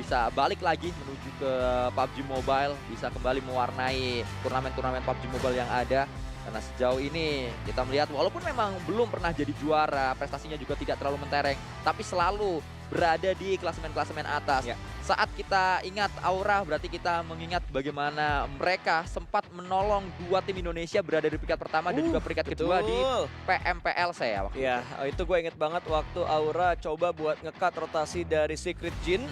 bisa balik lagi menuju ke PUBG Mobile, bisa kembali mewarnai turnamen-turnamen PUBG Mobile yang ada. Karena sejauh ini kita melihat walaupun memang belum pernah jadi juara, prestasinya juga tidak terlalu mentereng, tapi selalu berada di klasemen-klasemen atas. Ya. Saat kita ingat Aura, berarti kita mengingat bagaimana mereka sempat menolong dua tim Indonesia berada di peringkat pertama dan juga peringkat kedua di PMPL saya waktu Ya, itu gue inget banget waktu Aura coba buat ngekat rotasi dari Secret Jin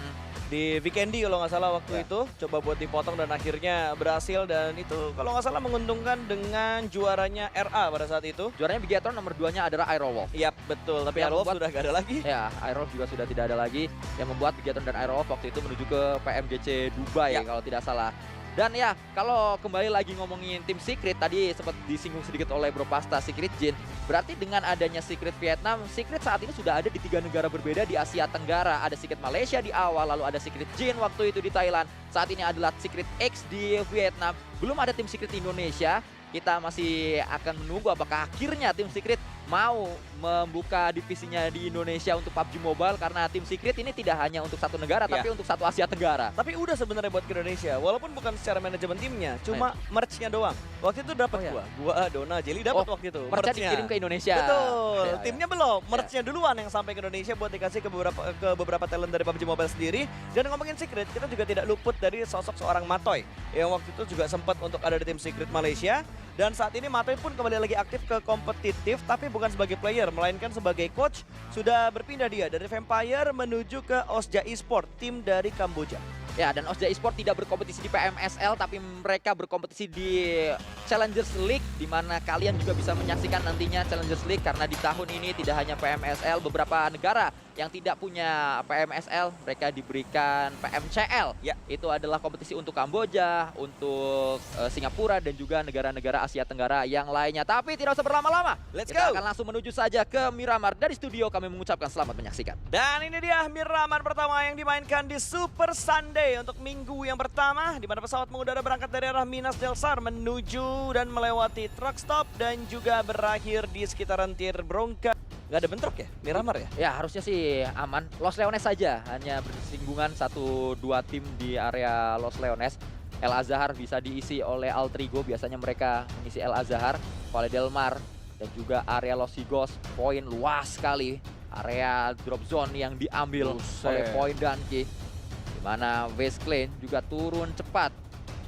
di Vikendi kalau nggak salah waktu itu. Coba buat dipotong dan akhirnya berhasil, dan itu kalau nggak salah menguntungkan dengan juaranya RA pada saat itu. Juaranya Bigatron, nomor 2-nya adalah Aerowolf. Yap, betul. Tapi Yang Aerowolf membuat- sudah gak ada lagi. Ya, Aerowolf juga sudah tidak ada lagi, yang membuat Bigatron dan Aerowolf waktu itu menuju ke PMGC Dubai kalau tidak salah. Dan ya, kalau kembali lagi ngomongin tim Secret, tadi sempat disinggung sedikit oleh Bro Pasta, Secret Jin. Berarti dengan adanya Secret Vietnam, Secret saat ini sudah ada di 3 negara berbeda di Asia Tenggara. Ada Secret Malaysia di awal, lalu ada Secret Jin waktu itu di Thailand. Saat ini adalah Secret X di Vietnam. Belum ada tim Secret Indonesia. Kita masih akan menunggu apakah akhirnya tim Secret mau membuka divisinya di Indonesia untuk PUBG Mobile, karena tim Secret ini tidak hanya untuk satu negara tapi untuk satu Asia Tenggara. Tapi udah sebenarnya buat ke Indonesia, walaupun bukan secara manajemen timnya, cuma merch-nya doang. Waktu itu dapat gua Dona Jelly dapat waktu itu. Merch-nya dikirim ke Indonesia. Betul. Timnya belum, merch-nya duluan yang sampai ke Indonesia buat dikasih ke beberapa talent dari PUBG Mobile sendiri. Dan ngomongin Secret, kita juga tidak luput dari sosok seorang Matoy yang waktu itu juga sempat untuk ada di tim Secret Malaysia. Dan saat ini Matoy pun kembali lagi aktif ke kompetitif, tapi bukan sebagai player, melainkan sebagai coach. Sudah berpindah dia dari Vampire menuju ke Osja Esport, tim dari Kamboja. Ya, dan Osja Esport tidak berkompetisi di PMSL, tapi mereka berkompetisi di Challengers League, di mana kalian juga bisa menyaksikan nantinya Challengers League, karena di tahun ini tidak hanya PMSL, beberapa negara yang tidak punya PMSL, mereka diberikan PMCL. Ya. Itu adalah kompetisi untuk Kamboja, untuk Singapura, dan juga negara-negara Asia Tenggara yang lainnya. Tapi tidak usah berlama-lama. Let's Kita go. akan langsung menuju saja ke Miramar. Dari studio kami mengucapkan selamat menyaksikan. Dan ini dia Miramar pertama yang dimainkan di Super Sunday untuk minggu yang pertama, di mana pesawat mengudara berangkat dari arah Minas Del Sar menuju dan melewati truck stop dan juga berakhir di sekitaran Tir Bronca. Gak ada bentrok ya Miramar ya? Ya, harusnya sih aman. Los Leones saja hanya bersinggungan 1-2 tim di area Los Leones. El Azhar bisa diisi oleh Altrigo, biasanya mereka mengisi El Azhar, Valle del Mar, dan juga area Los Higos. Poin luas sekali, area drop zone yang diambil oleh Point Danki, di mana Vesclane juga turun cepat.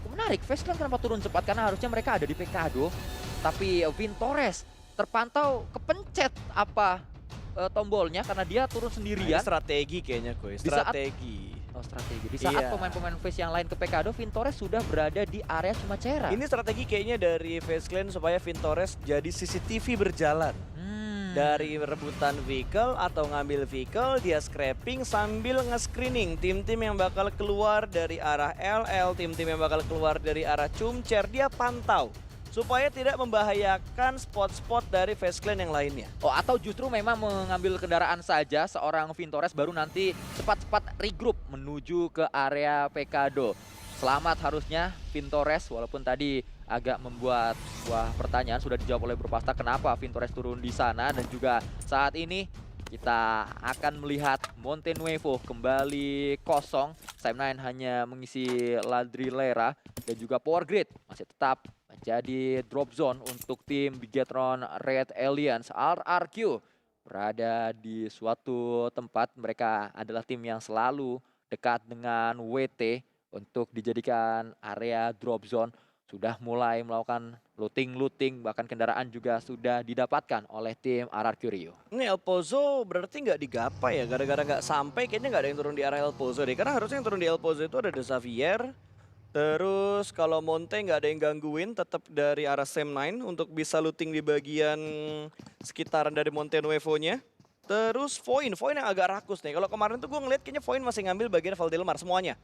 Menarik, Vesclane kenapa turun cepat? Karena harusnya mereka ada di Pekado, tapi Vintores terpantau kepencet tombolnya karena dia turun sendirian. Strategi kayaknya Koy, strategi. Di saat pemain-pemain face yang lain ke Pekado, Vintores sudah berada di area Cumacera. Ini strategi kayaknya dari Vesclane supaya Vintores jadi CCTV berjalan. Dari rebutan vehicle atau ngambil vehicle, dia scrapping sambil nge-screening tim-tim yang bakal keluar dari arah LL, tim-tim yang bakal keluar dari arah Cumcer, dia pantau supaya tidak membahayakan spot-spot dari Vesclane yang lainnya. Oh, atau justru memang mengambil kendaraan saja seorang Vintores, baru nanti cepat-cepat regroup menuju ke area Pekado. Selamat harusnya Vintores, walaupun tadi agak membuat sebuah pertanyaan, sudah dijawab oleh Bro Pasta kenapa Vintores turun di sana. Dan juga saat ini kita akan melihat Monte Nuevo kembali kosong. Sam9 hanya mengisi Ladrilera, dan juga Power Grid masih tetap menjadi drop zone untuk tim Bigetron Red Alliance. RRQ berada di suatu tempat, mereka adalah tim yang selalu dekat dengan WT untuk dijadikan area drop zone. Sudah mulai melakukan looting, bahkan kendaraan juga sudah didapatkan oleh tim RRQ Rio. Ini El Pozo berarti nggak digapai ya, gara-gara nggak sampai, kayaknya nggak ada yang turun di area El Pozo deh. Karena harusnya yang turun di El Pozo itu ada Xavier. Terus kalau Monte nggak ada yang gangguin, tetap dari arah Sam9 untuk bisa looting di bagian sekitaran dari Monte Nuevo-nya. Terus Foin yang agak rakus nih. Kalau kemarin tuh gue ngeliat kayaknya Foin masih ngambil bagian Valdelmar semuanya.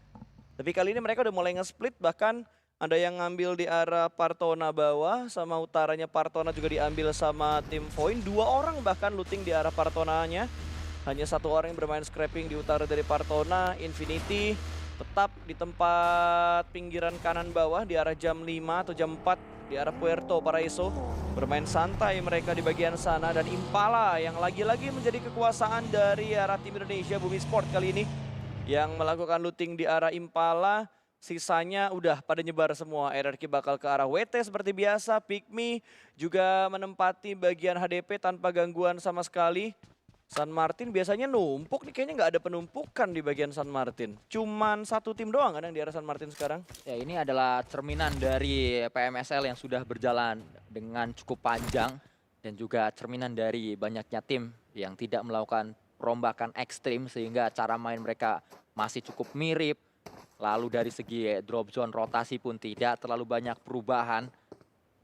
Tapi kali ini mereka udah mulai nge-split, bahkan ada yang ngambil di arah Partona bawah, sama utaranya Partona juga diambil sama tim Foin. 2 orang bahkan looting di arah Partonanya. Hanya 1 orang yang bermain scrapping di utara dari Partona. Infinity tetap di tempat pinggiran kanan bawah di arah jam 5 atau jam 4 di arah Puerto Paraiso. Bermain santai mereka di bagian sana, dan Impala yang lagi-lagi menjadi kekuasaan dari arah tim Indonesia Bumi Sport kali ini. yang melakukan looting di arah Impala. Sisanya udah pada nyebar semua. RRQ bakal ke arah WT seperti biasa. Pygmy juga menempati bagian HDP tanpa gangguan sama sekali. San Martin biasanya numpuk nih, kayaknya nggak ada penumpukan di bagian San Martin. Cuman satu tim doang kan yang di arah San Martin sekarang. Ya, ini adalah cerminan dari PMSL yang sudah berjalan dengan cukup panjang dan juga cerminan dari banyaknya tim yang tidak melakukan perombakan ekstrim sehingga cara main mereka masih cukup mirip. Lalu dari segi drop zone rotasi pun tidak terlalu banyak perubahan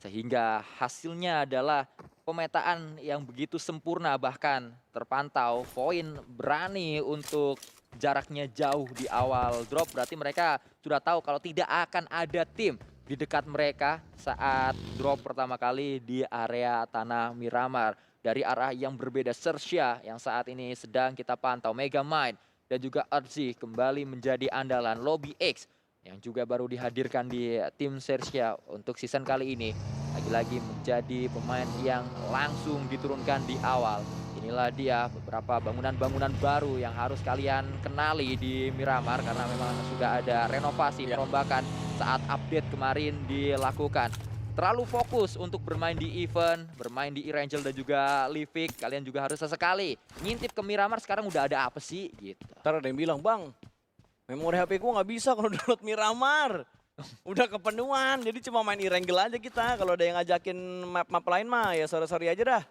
sehingga hasilnya adalah pemetaan yang begitu sempurna, bahkan terpantau poin berani untuk jaraknya jauh di awal drop. Berarti mereka sudah tahu kalau tidak akan ada tim di dekat mereka saat drop pertama kali di area Tanah Miramar. Dari arah yang berbeda, Sersia yang saat ini sedang kita pantau, Megamind dan juga Arzi kembali menjadi andalan. Lobby X yang juga baru dihadirkan di tim Sersia untuk season kali ini lagi-lagi menjadi pemain yang langsung diturunkan di awal. Inilah dia beberapa bangunan-bangunan baru yang harus kalian kenali di Miramar karena memang sudah ada renovasi perombakan saat update kemarin dilakukan. Terlalu fokus untuk bermain di event, bermain di Erangel dan juga Livik. Kalian juga harus sesekali ngintip ke Miramar sekarang udah ada apa sih gitu. Ntar ada yang bilang, "Bang, memori HP ku nggak bisa kalau download Miramar. Udah kepenuhan, jadi cuma main Erangel aja kita. Kalau ada yang ngajakin map-map lain mah ya sorry-sorry aja dah.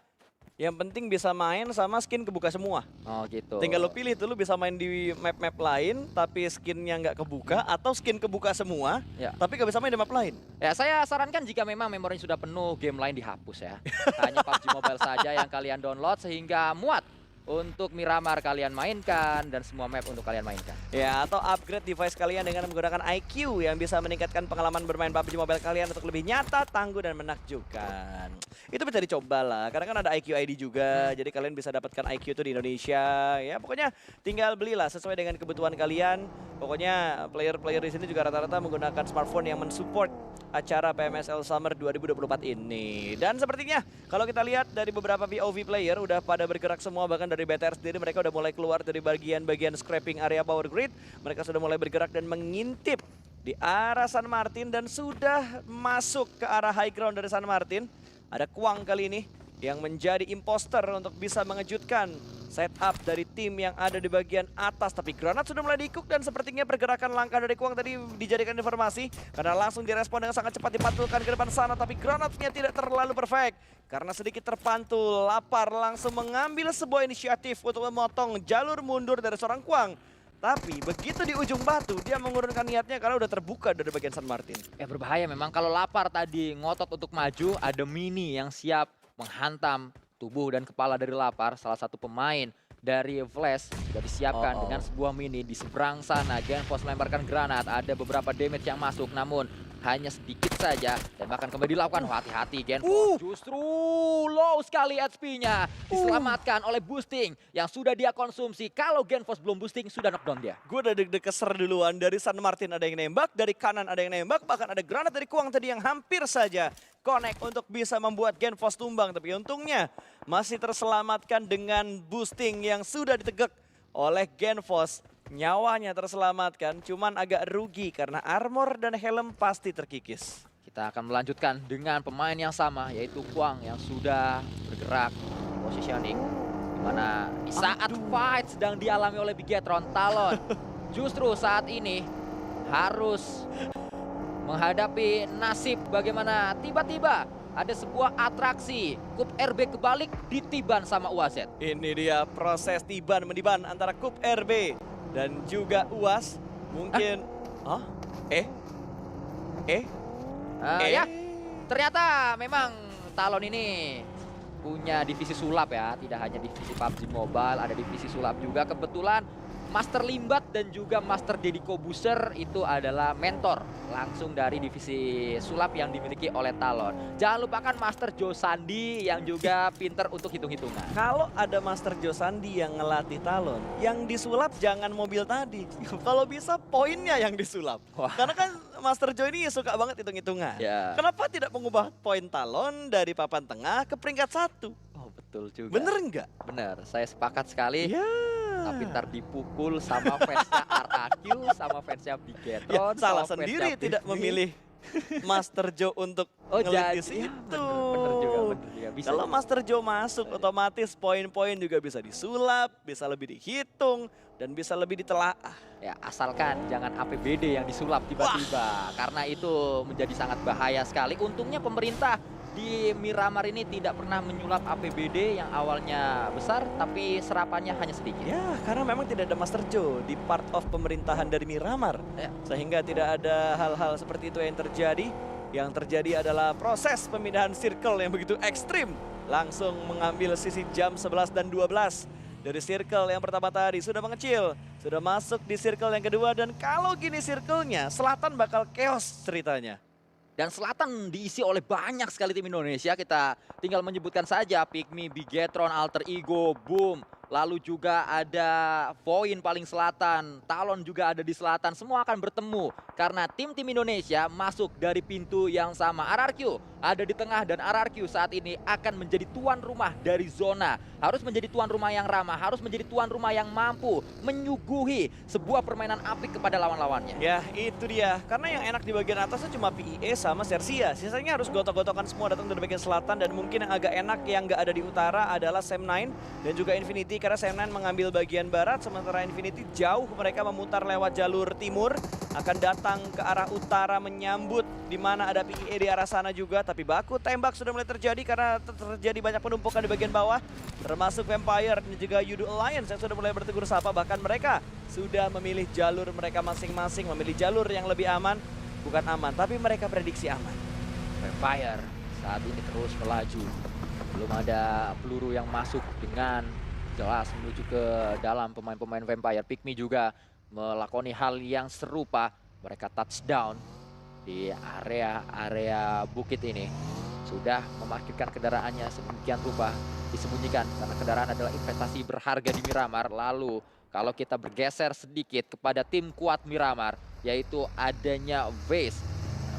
Yang penting bisa main sama skin kebuka semua. Oh gitu. Tinggal lo pilih tuh, lo bisa main di map-map lain tapi skinnya nggak kebuka atau skin kebuka semua Ya. tapi nggak bisa main di map lain." Ya, saya sarankan jika memang memorinya sudah penuh, game lain dihapus ya. Hanya PUBG Mobile saja yang kalian download sehingga muat untuk Miramar kalian mainkan dan semua map untuk kalian mainkan. Ya, atau upgrade device kalian dengan menggunakan IQ yang bisa meningkatkan pengalaman bermain PUBG Mobile kalian untuk lebih nyata, tangguh, dan menakjubkan. Itu bisa dicoba lah, karena kan ada IQ ID juga, jadi kalian bisa dapatkan IQ itu di Indonesia. Ya, pokoknya tinggal belilah sesuai dengan kebutuhan kalian. Pokoknya player-player di sini juga rata-rata menggunakan smartphone yang mensupport acara PMSL Summer 2024 ini. Dan sepertinya kalau kita lihat dari beberapa POV player udah pada bergerak semua, bahkan dari BTR sendiri mereka udah mulai keluar dari bagian-bagian scraping area power grid. Mereka sudah mulai bergerak dan mengintip di arah San Martin dan sudah masuk ke arah high ground dari San Martin. Ada Kwang kali ini yang menjadi imposter untuk bisa mengejutkan setup dari tim yang ada di bagian atas. Tapi granat sudah mulai diikuk dan sepertinya pergerakan langkah dari Kwang tadi dijadikan informasi karena langsung direspon dengan sangat cepat, dipantulkan ke depan sana. Tapi granatnya tidak terlalu perfect karena sedikit terpantul. Lapar langsung mengambil sebuah inisiatif untuk memotong jalur mundur dari seorang Kwang. Tapi begitu di ujung batu dia mengurungkan niatnya karena udah terbuka dari bagian San Martin. Ya berbahaya memang kalau Lapar tadi ngotot untuk maju, ada Mini yang siap menghantam tubuh dan kepala dari Lapar. Salah satu pemain dari Flash sudah disiapkan dengan sebuah Mini di seberang sana. Genfos melemparkan granat, ada beberapa damage yang masuk namun hanya sedikit saja dan bahkan kembali dilakukan. Hati-hati Genfos justru low sekali HP-nya. Diselamatkan oleh boosting yang sudah dia konsumsi. Kalau Genfos belum boosting sudah knockdown dia. Gue udah deg-deg keser duluan. Dari San Martin ada yang nembak, dari kanan ada yang nembak, bahkan ada granat dari Kwang tadi yang hampir saja connect untuk bisa membuat Genfos tumbang. Tapi untungnya masih terselamatkan dengan boosting yang sudah ditegak oleh Genfos. Nyawanya terselamatkan, cuman agak rugi karena armor dan helm pasti terkikis. Kita akan melanjutkan dengan pemain yang sama yaitu Kwang yang sudah bergerak positioning. Dimana di saat fight sedang dialami oleh Bigetron, Talon justru saat ini harus menghadapi nasib bagaimana tiba-tiba ada sebuah atraksi Kup RB kebalik ditiban sama UAZ. Ini dia proses tiban-meniban antara Kup RB dan juga UAS. Mungkin Ya, ternyata memang Talon ini punya divisi sulap ya, tidak hanya divisi PUBG Mobile, ada divisi sulap juga. Kebetulan Master Limbat dan juga Master Deddy Kobuser itu adalah mentor langsung dari divisi sulap yang dimiliki oleh Talon. Jangan lupakan Master Joe Sandi yang juga pinter untuk hitung-hitungan. kalau ada Master Joe Sandi yang ngelatih Talon, yang disulap jangan mobil tadi. Kalau bisa poinnya yang disulap. Wah. Karena kan Master Joe ini suka banget hitung-hitungan. Ya. Kenapa tidak mengubah poin Talon dari papan tengah ke peringkat 1? Oh betul juga. Bener nggak? Bener, saya sepakat sekali. Ya. Tapi ntar dipukul sama fansnya RRQ, sama fansnya Ya, Bigetron, salah sama fansnya sendiri tidak Pikmi. memilih Master Joe untuk Oh ngelit di jadi, ya, situ. bener juga, bener juga. Bisa Kalau juga. Master Joe masuk, otomatis poin-poin juga bisa disulap, bisa lebih dihitung, dan bisa lebih ditelaah. Ya, asalkan jangan APBD yang disulap tiba-tiba. Karena itu menjadi sangat bahaya sekali. Untungnya pemerintah di Miramar ini tidak pernah menyulap APBD yang awalnya besar, tapi serapannya hanya sedikit. Ya, karena memang tidak ada Master Joe di part of pemerintahan dari Miramar. Ya. Sehingga tidak ada hal-hal seperti itu yang terjadi. Yang terjadi adalah proses pemindahan circle yang begitu ekstrim. Langsung mengambil sisi jam 11 dan 12. Dari circle yang pertama tadi sudah mengecil, sudah masuk di circle yang kedua, dan kalau gini circle-nya, selatan bakal chaos ceritanya. Dan selatan diisi oleh banyak sekali tim Indonesia. Kita tinggal menyebutkan saja Pikmi, Bigetron, Alter Ego, Boom. Lalu juga ada Voin paling selatan, Talon juga ada di selatan. Semua akan bertemu karena tim-tim Indonesia masuk dari pintu yang sama. RRQ ada di tengah dan RRQ saat ini akan menjadi tuan rumah dari zona. Harus menjadi tuan rumah yang ramah, harus menjadi tuan rumah yang mampu menyuguhi sebuah permainan apik kepada lawan-lawannya. Ya, itu dia. Karena yang enak di bagian atasnya cuma PIE sama Sersia. Sisanya harus gotok-gotokan semua datang dari bagian selatan, dan mungkin yang agak enak yang nggak ada di utara adalah Sam9 dan juga Infinity, karena Sam9 mengambil bagian barat, sementara Infinity jauh, mereka memutar lewat jalur timur, akan datang ke arah utara menyambut di mana ada PIE di arah sana juga, tapi baku tembak sudah mulai terjadi karena terjadi banyak penumpukan di bagian bawah, termasuk Vampire dan juga Yudu Alliance yang sudah mulai bertegur sapa. Bahkan mereka sudah memilih jalur mereka masing-masing, memilih jalur yang lebih aman. Bukan aman, tapi mereka prediksi aman. Vampire saat ini terus melaju. Belum ada peluru yang masuk dengan jelas menuju ke dalam pemain-pemain Vampire. Pikmi juga melakoni hal yang serupa. Mereka touchdown di area bukit ini. Sudah memarkirkan kendaraannya sedemikian rupa, disembunyikan karena kendaraan adalah investasi berharga di Miramar. Lalu kalau kita bergeser sedikit kepada tim kuat Miramar, yaitu adanya Vase.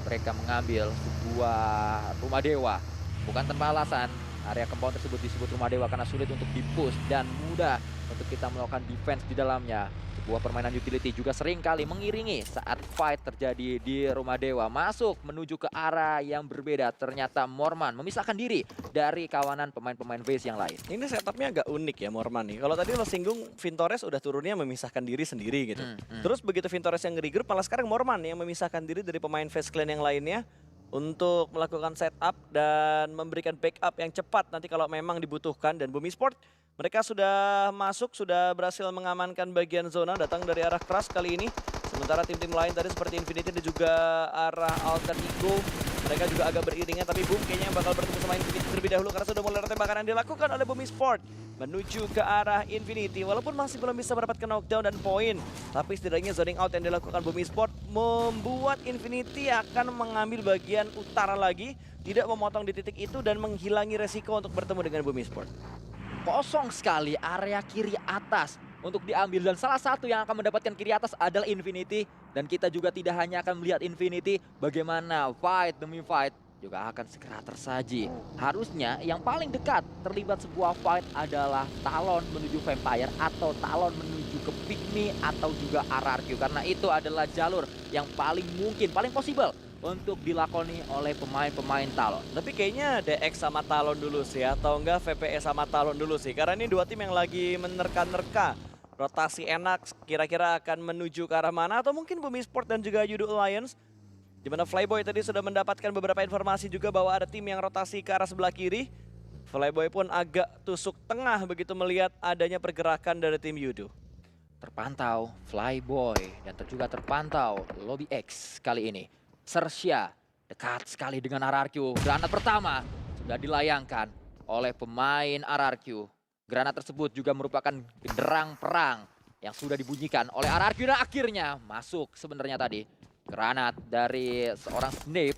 Mereka mengambil sebuah rumah dewa. Bukan tanpa alasan, area compound tersebut disebut rumah dewa karena sulit untuk di-push dan mudah untuk kita melakukan defense di dalamnya. Sebuah permainan utility juga sering kali mengiringi saat fight terjadi di rumah dewa. Masuk menuju ke arah yang berbeda. Ternyata Morman memisahkan diri dari kawanan pemain-pemain base yang lain. Ini setupnya agak unik ya Morman nih. Kalau tadi lo singgung Vintores udah turunnya memisahkan diri sendiri gitu. Terus begitu Vintores yang regroup, malah sekarang Morman yang memisahkan diri dari pemain Face Clan yang lainnya untuk melakukan setup dan memberikan backup yang cepat nanti kalau memang dibutuhkan. Dan Bumi Sport mereka sudah masuk, sudah berhasil mengamankan bagian zona datang dari arah Crush kali ini. Sementara tim-tim lain tadi seperti Infinity dan juga arah Alter Ego, mereka juga agak beriringan, tapi Boom kayaknya bakal bertemu sama Infinity terlebih dahulu karena sudah mulai ada tembakan yang dilakukan oleh Bumi Sport menuju ke arah Infinity. Walaupun masih belum bisa mendapatkan knockdown dan poin, tapi setidaknya zoning out yang dilakukan Bumi Sport membuat Infinity akan mengambil bagian utara lagi, tidak memotong di titik itu dan menghilangi resiko untuk bertemu dengan Bumi Sport. Kosong sekali area kiri atas untuk diambil, dan salah satu yang akan mendapatkan kiri atas adalah Infinity. Dan kita juga tidak hanya akan melihat Infinity, bagaimana fight demi fight juga akan segera tersaji. Harusnya yang paling dekat terlibat sebuah fight adalah Talon menuju Vampire atau Talon menuju ke Pikmi atau juga RRQ, karena itu adalah jalur yang paling mungkin, paling possible untuk dilakoni oleh pemain-pemain Talon. Tapi kayaknya DX sama Talon dulu sih, atau enggak VPS sama Talon dulu sih. Karena ini dua tim yang lagi menerka-nerka. Rotasi enak, kira-kira akan menuju ke arah mana. Atau mungkin Bumi Sport dan juga Yudu Alliance. Di mana Flyboy tadi sudah mendapatkan beberapa informasi juga bahwa ada tim yang rotasi ke arah sebelah kiri. Flyboy pun agak tusuk tengah begitu melihat adanya pergerakan dari tim Yudu. Terpantau Flyboy dan juga terpantau Lobby X kali ini. Sersia dekat sekali dengan RRQ. Granat pertama sudah dilayangkan oleh pemain RRQ. Granat tersebut juga merupakan genderang perang yang sudah dibunyikan oleh RRQ dan akhirnya masuk sebenarnya tadi. Granat dari seorang Snape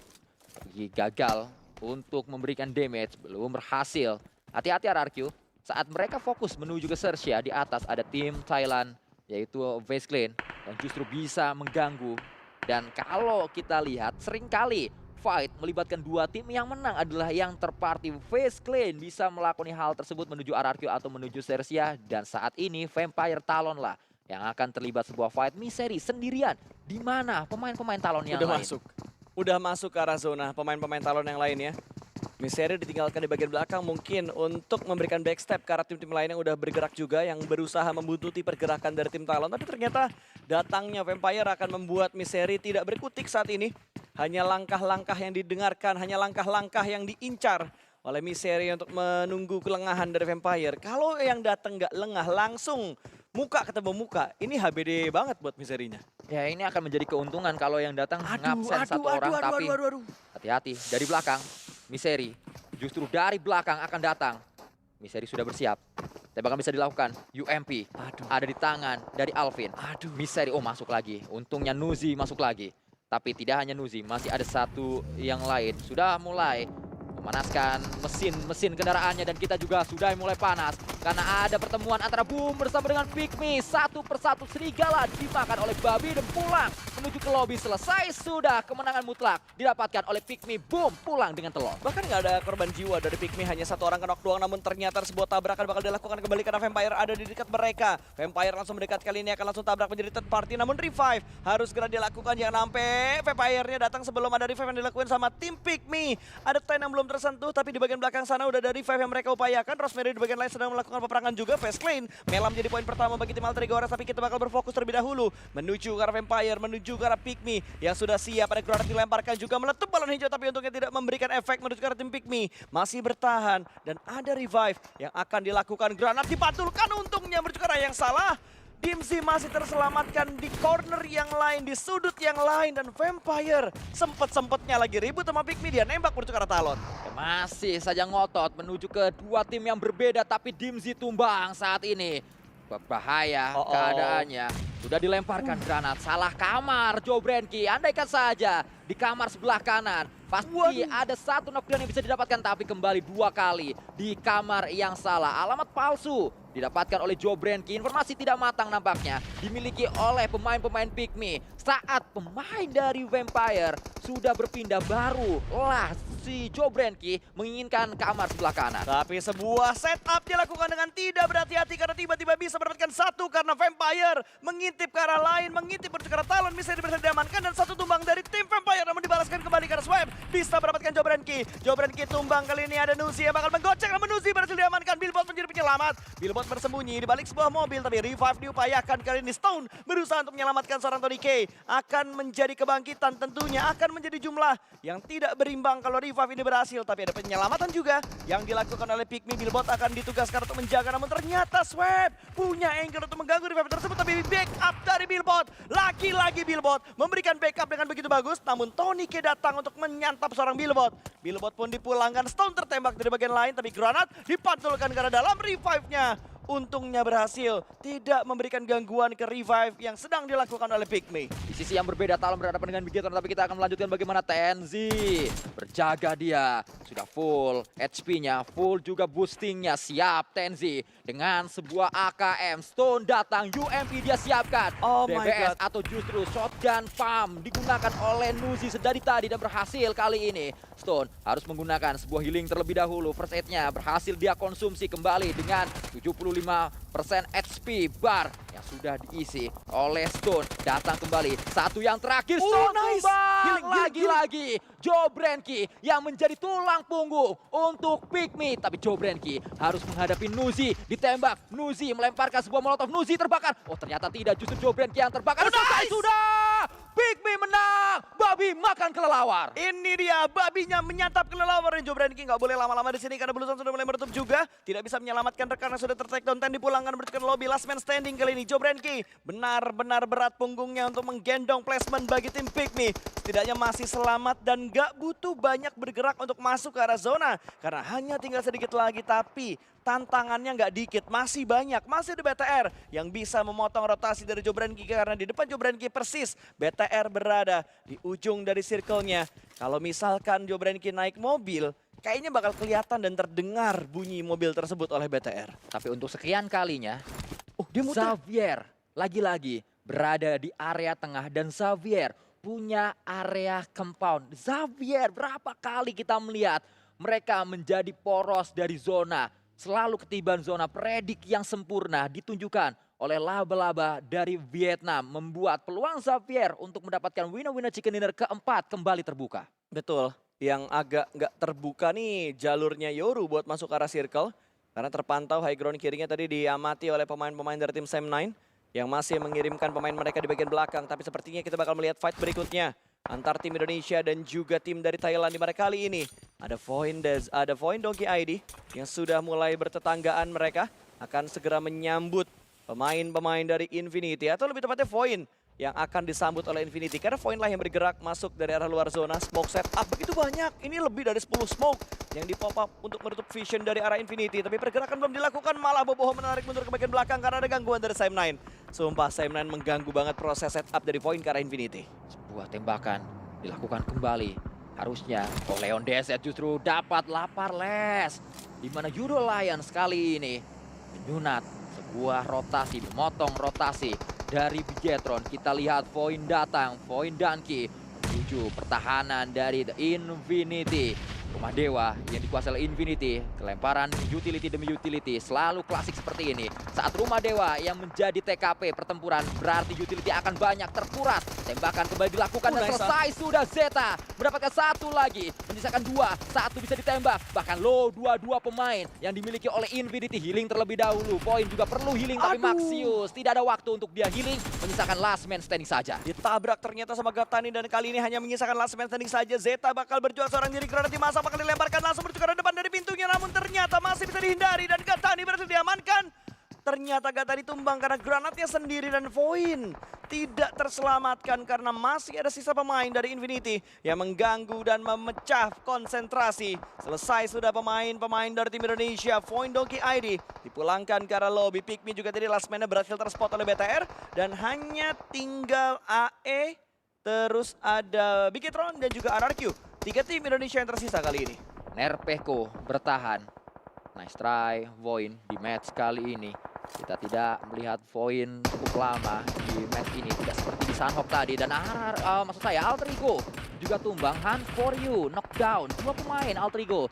gagal untuk memberikan damage, belum berhasil. Hati-hati RRQ, saat mereka fokus menuju ke Sersia, di atas ada tim Thailand yaitu Vase Clan yang justru bisa mengganggu. Dan kalau kita lihat seringkali fight melibatkan dua tim, yang menang adalah yang terparty. Face Clan bisa melakoni hal tersebut menuju RRQ atau menuju Sersia, dan saat ini Vampire Talon lah yang akan terlibat sebuah fight. Misery sendirian, di mana pemain-pemain Talon yang lain? Udah masuk ke arah zona pemain-pemain Talon yang lainnya. Misery ditinggalkan di bagian belakang mungkin untuk memberikan backstep ke arah tim-tim lain yang udah bergerak juga, yang berusaha membuntuti pergerakan dari tim Talon. Tapi ternyata datangnya Vampire akan membuat Misery tidak berkutik saat ini. Hanya langkah-langkah yang didengarkan, hanya langkah-langkah yang diincar oleh Misery untuk menunggu kelengahan dari Vampire. Kalau yang datang nggak lengah, langsung muka ketemu muka, ini HBD banget buat Misery-nya. Ya, ini akan menjadi keuntungan kalau yang datang ngabsen satu orang, tapi hati-hati dari belakang. Misery justru dari belakang akan datang. Misery sudah bersiap. Tembakan bisa dilakukan. UMP ada di tangan dari Alvin. Misery, oh masuk lagi. Untungnya Nuzi masuk lagi. Tapi tidak hanya Nuzi, masih ada satu yang lain. Sudah mulai memanaskan mesin kendaraannya, dan kita juga sudah mulai panas karena ada pertemuan antara Boom bersama dengan Pikmi. Satu persatu serigala dimakan oleh babi dan pulang menuju ke lobi. Selesai sudah, kemenangan mutlak didapatkan oleh Pikmi. Boom pulang dengan telur. Bahkan nggak ada korban jiwa dari Pikmi, hanya satu orang knock doang, namun ternyata sebuah tabrakan bakal dilakukan kembali karena Vampire ada di dekat mereka. Vampire langsung mendekat, kali ini akan langsung tabrak menjadi third party, namun revive harus segera dilakukan. Jangan sampai Vampire-nya datang sebelum ada revive yang dilakukan sama tim Pikmi. Ada Ten yang belum tersentuh, tapi di bagian belakang sana udah ada revive yang mereka upayakan. Rosemary di bagian lain sedang melakukan peperangan juga. Face Clan Melam jadi poin pertama bagi tim Alter Ego Horas, tapi kita bakal berfokus terlebih dahulu menuju ke arah Vampire, menuju ke arah Pikmi yang sudah siap. Ada granat dilemparkan juga, meletup balon hijau, tapi untungnya tidak memberikan efek menuju ke arah tim Pikmi. Masih bertahan dan ada revive yang akan dilakukan. Granat dipantulkan, untungnya menuju ke arah yang salah. Dimzi masih terselamatkan di corner yang lain, di sudut yang lain, dan Vampire sempet-sempetnya lagi ribut sama Pikmi, dia nembak menuju ke arah Talon. Masih saja ngotot menuju ke dua tim yang berbeda, tapi Dimzi tumbang saat ini. Berbahaya keadaannya. Sudah dilemparkan granat, salah kamar Jobrenki. Andaikan saja di kamar sebelah kanan, pasti ada satu knockdown yang bisa didapatkan, tapi kembali dua kali di kamar yang salah. Alamat palsu didapatkan oleh Jobrenki. Informasi tidak matang nampaknya dimiliki oleh pemain-pemain Pikmi. Saat pemain dari Vampire sudah berpindah, barulah si Jobrenki menginginkan kamar sebelah kanan. Tapi sebuah setup dilakukan dengan tidak berhati-hati karena tiba-tiba bisa mendapatkan satu karena Vampire mengintip ke arah lain, mengintip ke arah Talon, bisa diamankan, dan satu tumbang dari tim Vampire, namun dibalaskan kembali karena Swab bisa mendapatkan Jobrenki. Jobrenki tumbang, kali ini ada Nuzi yang bakal menggocek, namun Nuzi berhasil diamankan. Billbot menjadi penyelamat. Billbot bersembunyi di balik sebuah mobil, tapi revive diupayakan. Kali ini Stone berusaha untuk menyelamatkan seorang Tony K. Akan menjadi kebangkitan, tentunya akan menjadi jumlah yang tidak berimbang kalau revive ini berhasil. Tapi ada penyelamatan juga yang dilakukan oleh Pikmi. Billbot akan ditugaskan untuk menjaga, namun ternyata Swab punya angle untuk mengganggu revive tersebut, tapi backup dari Billbot. Lagi-lagi Billbot memberikan backup dengan begitu bagus, namun Tony K datang untuk menyantap seorang Billbot. Billbot pun dipulangkan, Stone tertembak dari bagian lain, tapi granat dipantulkan ke arah dalam. Revive-nya untungnya berhasil, tidak memberikan gangguan ke revive yang sedang dilakukan oleh Pikmi. Di sisi yang berbeda, Talon berhadapan dengan Bigetron, tapi kita akan melanjutkan bagaimana Tenzi berjaga. Dia sudah full HP-nya, full juga boostingnya. Siap Tenzi dengan sebuah AKM. Stone datang, UMP dia siapkan. Oh my DBS God. atau justru shotgun pump digunakan oleh Nuzi sedari tadi dan berhasil kali ini. Stone harus menggunakan sebuah healing terlebih dahulu. First aid-nya berhasil dia konsumsi kembali dengan 75% HP bar yang sudah diisi oleh Stone. Datang kembali, satu yang terakhir, Stone nice. tumbang. Healing. Lagi-lagi Jobrenki yang menjadi tulang punggung untuk Pikmi. Tapi Jobrenki harus menghadapi Nuzi, ditembak. Nuzi melemparkan sebuah molotov, Nuzi terbakar. Oh ternyata tidak, justru Jobrenki yang terbakar. Selesai sudah, Pikmi menang. Babi makan kelelawar. Ini dia, babinya menyantap kelelawar, dan Jobrenki nggak boleh lama-lama di sini karena Bluezone sudah mulai menutup juga. Tidak bisa menyelamatkan rekan yang sudah ter-take down. Ten dipulangkan berikan lobby, last man standing kali ini. Jobrenki benar-benar berat punggungnya untuk menggendong placement bagi tim Pikmi. Setidaknya masih selamat dan nggak butuh banyak bergerak untuk masuk ke arah zona karena hanya tinggal sedikit lagi, tapi tantangannya nggak dikit, masih banyak. Masih ada BTR yang bisa memotong rotasi dari Jobrenki karena di depan Jobrenki persis BTR berada di ujung dari circle-nya. Kalau misalkan Jobrenki naik mobil, kayaknya bakal kelihatan dan terdengar bunyi mobil tersebut oleh BTR. Tapi untuk sekian kalinya, Dia muter. Xavier lagi-lagi berada di area tengah, dan Xavier punya area compound. Xavier, berapa kali kita melihat mereka menjadi poros dari zona. Selalu ketiban zona, predik yang sempurna ditunjukkan oleh laba-laba dari Vietnam. Membuat peluang Xavier untuk mendapatkan winner-winner chicken dinner keempat kembali terbuka. Betul, yang agak nggak terbuka nih jalurnya Yoru buat masuk ke arah circle. Karena terpantau high ground kirinya tadi diamati oleh pemain-pemain dari tim Sam9 yang masih mengirimkan pemain mereka di bagian belakang. Tapi sepertinya kita bakal melihat fight berikutnya antar tim Indonesia dan juga tim dari Thailand. Di mana kali ini ada Voin Donkey ID yang sudah mulai bertetanggaan. Mereka akan segera menyambut pemain-pemain dari Infinity, atau lebih tepatnya Voin yang akan disambut oleh Infinity. Karena Voin lah yang bergerak masuk dari arah luar zona. Smoke setup begitu banyak. Ini lebih dari 10 smoke yang di pop up untuk menutup vision dari arah Infinity. Tapi pergerakan belum dilakukan, malah Boboho menarik mundur ke bagian belakang karena ada gangguan dari Sam9. Sumpah Sam9 mengganggu banget proses setup dari Voin ke arah Infinity. Sebuah tembakan dilakukan kembali. Harusnya Leon Deset justru dapat lapar les. Di mana Euro Lions kali ini menyunat sebuah rotasi, memotong rotasi dari Bigetron. Kita lihat Voin datang, Voin Danki menuju pertahanan dari The Infinity. Rumah Dewa yang dikuasai oleh Infinity, kelemparan utility demi utility, selalu klasik seperti ini. Saat Rumah Dewa yang menjadi TKP pertempuran, berarti utility akan banyak terkuras. Tembakan kembali dilakukan dan selesai sudah. Zeta mendapatkan satu lagi, menyisakan dua, satu bisa ditembak. Bahkan low dua pemain yang dimiliki oleh Infinity. Healing terlebih dahulu, Voin juga perlu healing, tapi Maxius tidak ada waktu untuk dia healing, menyisakan last man standing saja. Ditabrak ternyata sama Gatani dan kali ini hanya menyisakan last man standing saja. Zeta bakal berjuang seorang diri, granat di masa bakal dilemparkan langsung menuju ke depan dari pintunya, namun ternyata masih bisa dihindari dan Gatani berhasil diamankan. Ternyata Gatani tumbang karena granatnya sendiri dan Voin tidak terselamatkan karena masih ada sisa pemain dari Infinity yang mengganggu dan memecah konsentrasi. Selesai sudah pemain-pemain dari tim Indonesia. Voin Donkey ID dipulangkan ke arah lobby. Pikmi juga tadi last man-nya berhasil terspot oleh BTR dan hanya tinggal AE, terus ada Bigetron dan juga RRQ. 3 tim Indonesia yang tersisa kali ini. Nerpeko bertahan. Nice try Voin di match kali ini. Kita tidak melihat Voin cukup lama di match ini. Tidak seperti di Sunhawk tadi. Dan maksud saya Alter Ego juga tumbang. Hunt for you, knockdown. 2 pemain Alter Ego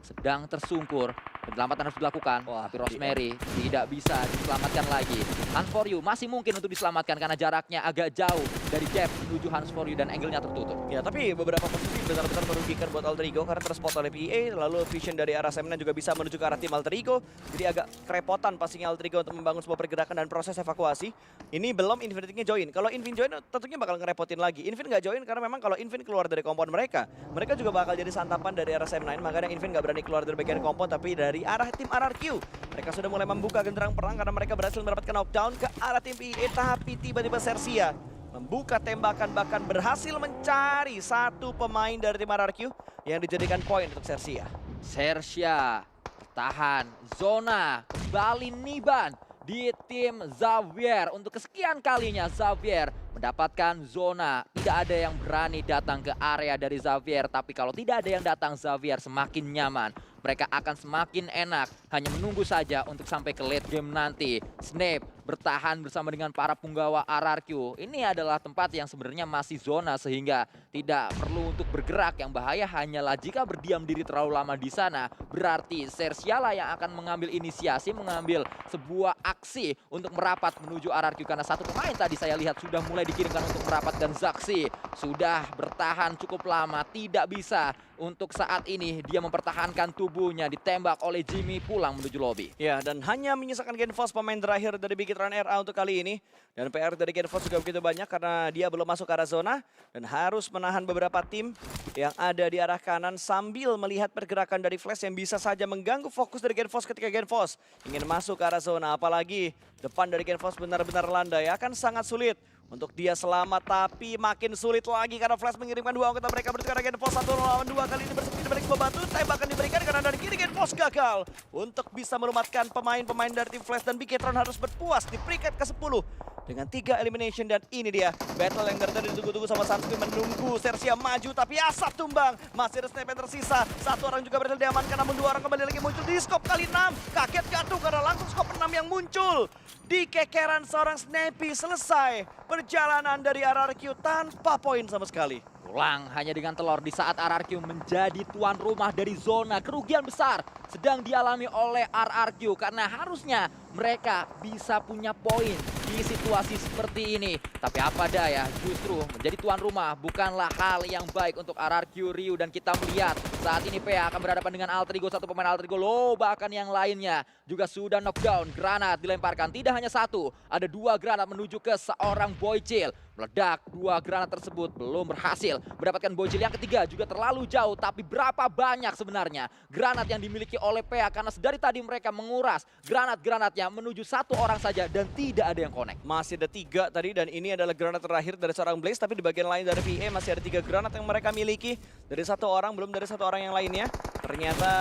sedang tersungkur. Penyelamatan harus dilakukan, tapi Rosemary tidak bisa diselamatkan lagi. Hunt for you masih mungkin untuk diselamatkan karena jaraknya agak jauh dari Jeff menuju Hunt for you dan angle-nya tertutup. Ya, tapi beberapa posisi benar-benar merugikan buat Alter Ego karena terspot oleh PA, lalu vision dari arah Semna juga bisa menuju ke arah tim Alter Ego. Jadi agak kerepotan pastinya Alter Ego untuk membangun sebuah pergerakan dan proses evakuasi. Ini belum Infinity-nya join. Kalau Invin join tentunya bakal ngerepotin lagi. Invin nggak join karena memang kalau Invin keluar dari kompon mereka juga bakal jadi santapan dari arah Sam9. Makanya Invin nggak berani keluar dari bagian kompon, tapi dari arah tim RRQ. Mereka sudah mulai membuka genderang perang karena mereka berhasil mendapatkan knockdown ke arah tim PE. Tapi tiba-tiba Sersia membuka tembakan, bahkan berhasil mencari satu pemain dari tim RRQ yang dijadikan poin untuk Sersia. Sersia tahan zona, kembali Niban di tim Xavier. Untuk kesekian kalinya Xavier mendapatkan zona. Tidak ada yang berani datang ke area dari Xavier. Tapi kalau tidak ada yang datang, Xavier semakin nyaman. Mereka akan semakin enak. Hanya menunggu saja untuk sampai ke late game nanti. Snape bertahan bersama dengan para punggawa RRQ. Ini adalah tempat yang sebenarnya masih zona sehingga tidak perlu untuk bergerak. Yang bahaya hanyalah jika berdiam diri terlalu lama di sana. Berarti Sersia lah yang akan mengambil inisiasi, mengambil sebuah aksi untuk merapat menuju RRQ. Karena satu pemain tadi saya lihat sudah mulai dikirimkan untuk merapat dan Zaxi sudah bertahan cukup lama. Tidak bisa untuk saat ini dia mempertahankan tubuhnya, ditembak oleh Jimmy pulang menuju lobby. Ya, dan hanya menyisakan Genfos pemain terakhir dari Bigetron RA untuk kali ini. Dan PR dari Genfos juga begitu banyak karena dia belum masuk ke arah zona dan harus menahan beberapa tim yang ada di arah kanan sambil melihat pergerakan dari Flash yang bisa saja mengganggu fokus dari Genfos ketika Genfos ingin masuk ke arah zona. Apalagi depan dari Genfos benar-benar landai, akan sangat sulit untuk dia selamat, tapi makin sulit lagi karena Flash mengirimkan 2 anggota mereka menuju ke arah Genfos. 1 lawan 2 kali ini bersembunyi di balik sebuah batu. Tembakan diberikan karena dari kiri Genfos gagal untuk bisa melumatkan pemain-pemain dari tim Flash dan Bigetron harus berpuas di peringkat ke-10 dengan 3 elimination. Dan ini dia battle yang dari tadi ditunggu-tunggu sama Sunscreen, menunggu Sersia maju tapi asap tumbang. Masih ada sniper yang tersisa, satu orang juga berhasil diamankan namun dua orang kembali lagi muncul di scope kali 6. Kaget jatuh karena langsung scope 6 yang muncul. Di kekeran seorang Snappy selesai perjalanan dari RRQ tanpa poin sama sekali. Pulang hanya dengan telur di saat RRQ menjadi tuan rumah dari zona kerugian besar sedang dialami oleh RRQ karena harusnya mereka bisa punya poin di situasi seperti ini. Tapi apa daya, justru menjadi tuan rumah bukanlah hal yang baik untuk RRQ Ryu. Dan kita melihat saat ini PA akan berhadapan dengan Alter Ego, satu pemain Alter Ego low, bahkan yang lainnya juga sudah knockdown. Granat dilemparkan, tidak hanya satu, ada 2 granat menuju ke seorang Boychill. Meledak, 2 granat tersebut belum berhasil mendapatkan Boychill. Yang ketiga juga terlalu jauh, tapi berapa banyak sebenarnya granat yang dimiliki oleh PA karena dari tadi mereka menguras granat-granatnya menuju satu orang saja dan tidak ada yang connect. Masih ada 3 tadi dan ini adalah granat terakhir dari seorang Blaze, tapi di bagian lain dari PA masih ada 3 granat yang mereka miliki. Dari satu orang, belum dari satu orang yang lainnya. Ternyata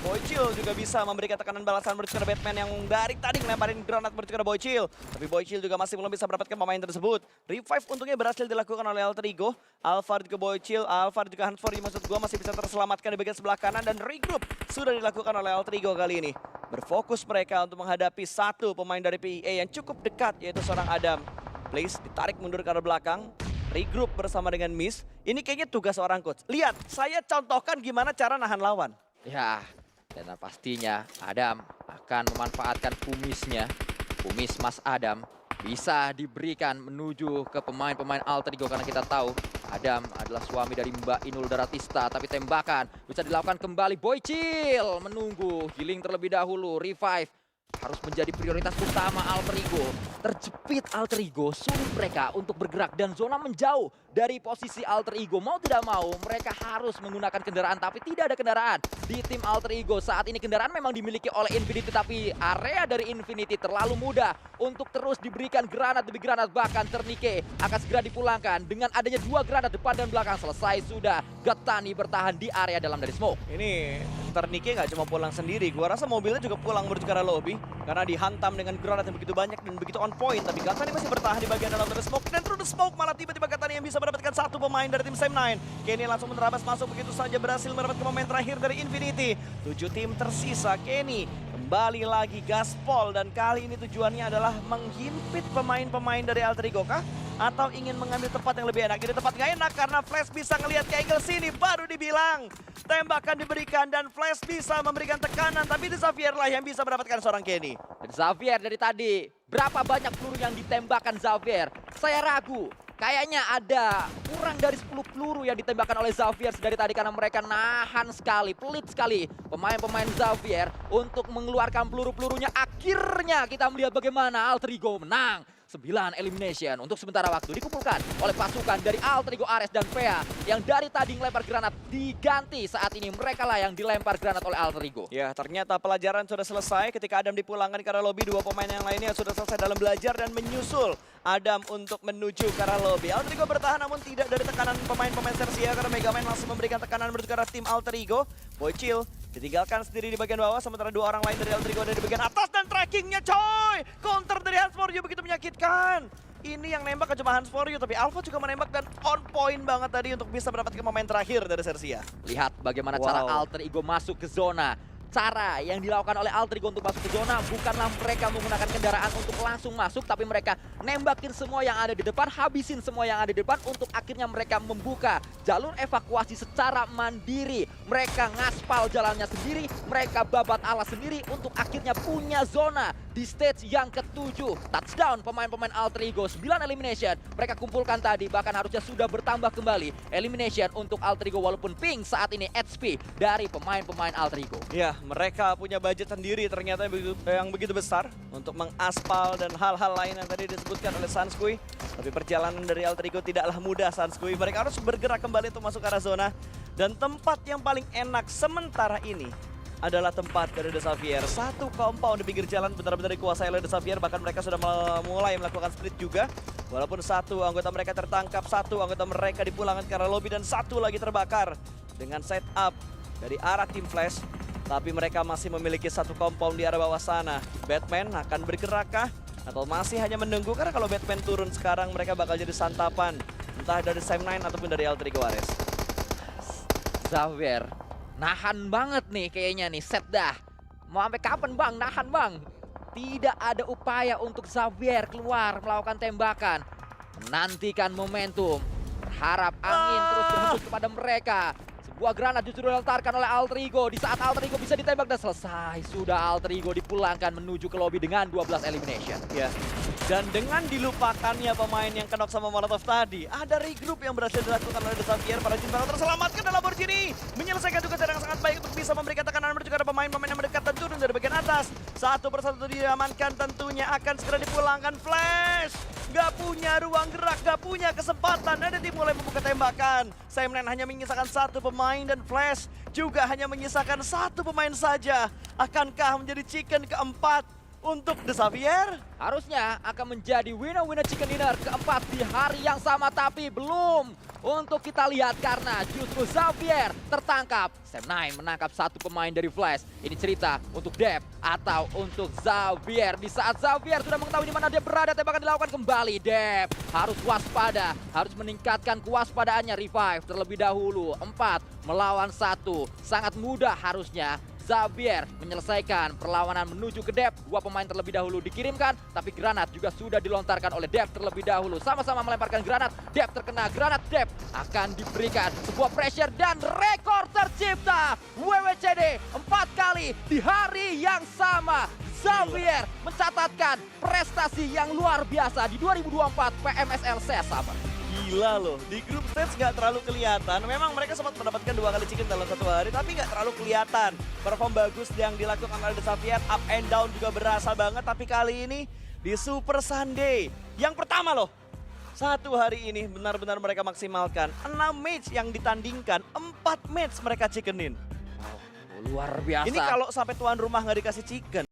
Boychill juga bisa memberikan tekanan balasan menuju ke Batman yang dari tadi ngelemparin granat menuju ke Boychill. Tapi Boychill juga masih belum bisa mendapatkan pemain tersebut. Revive untungnya berhasil dilakukan oleh Alter Ego. Alphard juga Boychill, Alphard juga Hans4 maksud gua masih bisa terselamatkan di bagian sebelah kanan. Dan regroup sudah dilakukan oleh Alter Ego kali ini. Berfokus mereka untuk menghadapi satu pemain dari PEA yang cukup dekat, yaitu seorang Adam. Blaze ditarik mundur ke arah belakang. Regroup bersama dengan Miss. Ini kayaknya tugas seorang coach. Lihat, saya contohkan gimana cara nahan lawan. Ya, dan pastinya Adam akan memanfaatkan kumisnya. Kumis Mas Adam bisa diberikan menuju ke pemain-pemain Alter Ego karena kita tahu Adam adalah suami dari Mbak Inul Daratista. Tapi tembakan bisa dilakukan kembali. Boychill menunggu, healing terlebih dahulu, revive. Harus menjadi prioritas utama Alter Ego. Terjepit Alter Ego, sulit mereka untuk bergerak dan zona menjauh dari posisi Alter Ego. Mau tidak mau mereka harus menggunakan kendaraan, tapi tidak ada kendaraan di tim Alter Ego. Saat ini kendaraan memang dimiliki oleh Infinity, tapi area dari Infinity terlalu mudah untuk terus diberikan granat demi granat. Bahkan Ternike akan segera dipulangkan dengan adanya 2 granat depan dan belakang. Selesai sudah, Gatani bertahan di area dalam dari smoke. Ini Ternike nggak cuma pulang sendiri, gua rasa mobilnya juga pulang menuju ke arah lobby karena dihantam dengan granat yang begitu banyak dan begitu on point. Tapi Gatani masih bertahan di bagian dalam dari smoke, dan through the smoke malah tiba-tiba Gatani yang bisa mendapatkan satu pemain dari tim Sam9. Kenny langsung menerabas masuk begitu saja, berhasil mendapatkan pemain terakhir dari Infinity. 7 tim tersisa, Kenny kembali lagi gaspol, dan kali ini tujuannya adalah menghimpit pemain-pemain dari Alter Ego kah? Atau ingin mengambil tempat yang lebih enak? Ini tempat nggak enak karena Flash bisa ngelihat ke angle sini, baru dibilang tembakan diberikan dan Flash bisa memberikan tekanan, tapi Xavier lah yang bisa mendapatkan seorang Kenny. Dan Xavier dari tadi, berapa banyak peluru yang ditembakkan Xavier? Saya ragu. Kayaknya ada kurang dari 10 peluru yang ditembakkan oleh Xavier dari tadi karena mereka nahan sekali, pelit sekali pemain-pemain Xavier untuk mengeluarkan peluru-pelurunya. Akhirnya kita melihat bagaimana Alter Ego menang. 9 elimination untuk sementara waktu dikumpulkan oleh pasukan dari Alter Ego Ares dan PA yang dari tadi melempar granat diganti. Saat ini mereka lah yang dilempar granat oleh Alter Ego. Ya, ternyata pelajaran sudah selesai ketika Adam dipulangkan ke arah lobby. 2 pemain yang lainnya sudah selesai dalam belajar dan menyusul Adam untuk menuju ke arah lobby. Alter Ego bertahan namun tidak dari tekanan pemain-pemain Sersia karena Megaman langsung memberikan tekanan menuju ke arah tim Alter Ego. Boychill ditinggalkan sendiri di bagian bawah, sementara 2 orang lain dari Alter Ego ada di bagian atas, dan trackingnya coy! Counter dari Hans4U begitu menyakitkan. Ini yang nembak cuma Hans4U, tapi Alpha juga menembak dan on point banget tadi untuk bisa mendapatkan pemain terakhir dari Sersia. Lihat bagaimana cara Alter Ego masuk ke zona. Cara yang dilakukan oleh Alter Ego untuk masuk ke zona bukanlah mereka menggunakan kendaraan untuk langsung masuk, tapi mereka nembakin semua yang ada di depan, habisin semua yang ada di depan untuk akhirnya mereka membuka jalur evakuasi secara mandiri. Mereka ngaspal jalannya sendiri, mereka babat alas sendiri untuk akhirnya punya zona di stage yang ke-7. Touchdown pemain-pemain Alter Ego, 9 elimination mereka kumpulkan tadi, bahkan harusnya sudah bertambah kembali elimination untuk Alter Ego walaupun ping saat ini HP dari pemain-pemain Alter Ego. Ya, mereka punya budget sendiri ternyata yang begitu besar untuk mengaspal dan hal-hal lain yang tadi disebutkan oleh Sunscreen. Tapi perjalanan dari Alter Ego tidaklah mudah, Sunscreen. Mereka harus bergerak kembali untuk masuk ke arah zona. Dan tempat yang paling enak sementara ini adalah tempat dari Xavier. Satu compound di pinggir jalan benar-benar dikuasai oleh Xavier. Bahkan mereka sudah mulai melakukan split juga. Walaupun satu anggota mereka tertangkap, satu anggota mereka dipulangkan ke arah lobby, dan satu lagi terbakar dengan setup dari arah tim Flash. Tapi mereka masih memiliki satu compound di arah bawah sana. Batman akan bergerakkah? Atau masih hanya menunggu, karena kalau Batman turun sekarang mereka bakal jadi santapan. Entah dari Sam9 ataupun dari Altrigo Ares. Xavier nahan banget nih kayaknya nih, set dah. Mau sampai kapan bang? Nahan bang. Tidak ada upaya untuk Xavier keluar melakukan tembakan. Menantikan momentum. Berharap angin terus berhembus kepada mereka. Sebuah granat justru dilontarkan oleh Altrigo. Di saat Altrigo bisa ditembak dan selesai. Sudah Altrigo dipulangkan menuju ke lobby dengan 12 elimination. Ya. Dan dengan dilupakannya pemain yang kenok sama Molotov tadi, ada regroup yang berhasil dilakukan oleh The Xavier. Para Jinbaro terselamatkan dalam Lamborghini, menyelesaikan tugas yang sangat baik untuk bisa memberikan tekanan. Juga ada pemain-pemain yang mendekat dan turun dari bagian atas. Satu persatu diamankan, tentunya akan segera dipulangkan. Flash! Gak punya ruang gerak, gak punya kesempatan. Ada tim mulai membuka tembakan. Sam9 hanya menyisakan satu pemain dan Flash juga hanya menyisakan satu pemain saja. Akankah menjadi chicken keempat untuk The Xavier? Harusnya akan menjadi winner chicken dinner keempat di hari yang sama, tapi belum. Untuk kita lihat karena justru Xavier tertangkap. Sam9 menangkap satu pemain dari Flash. Ini cerita untuk Dep atau untuk Xavier. Di saat Xavier sudah mengetahui di mana dia berada, tembakan dilakukan kembali. Dep harus waspada, harus meningkatkan kewaspadaannya. Revive terlebih dahulu. 4 melawan 1. Sangat mudah harusnya Xavier menyelesaikan perlawanan menuju ke Dep. Dua pemain terlebih dahulu dikirimkan, tapi granat juga sudah dilontarkan oleh Dep terlebih dahulu. Sama-sama melemparkan granat, Dep terkena granat, Dep akan diberikan sebuah pressure dan rekor tercipta. WWCD 4 kali di hari yang sama. Xavier mencatatkan prestasi yang luar biasa di 2024 PMSL CS Summer. Gila loh, di grup stage nggak terlalu kelihatan. Memang mereka sempat mendapatkan 2 kali chicken dalam satu hari, tapi nggak terlalu kelihatan. Perform bagus yang dilakukan oleh The Xavier, up and down juga berasa banget. Tapi kali ini di Super Sunday, yang pertama loh, satu hari ini benar-benar mereka maksimalkan. 6 match yang ditandingkan, 4 match mereka chickenin. Luar biasa. Ini kalau sampai tuan rumah nggak dikasih chicken,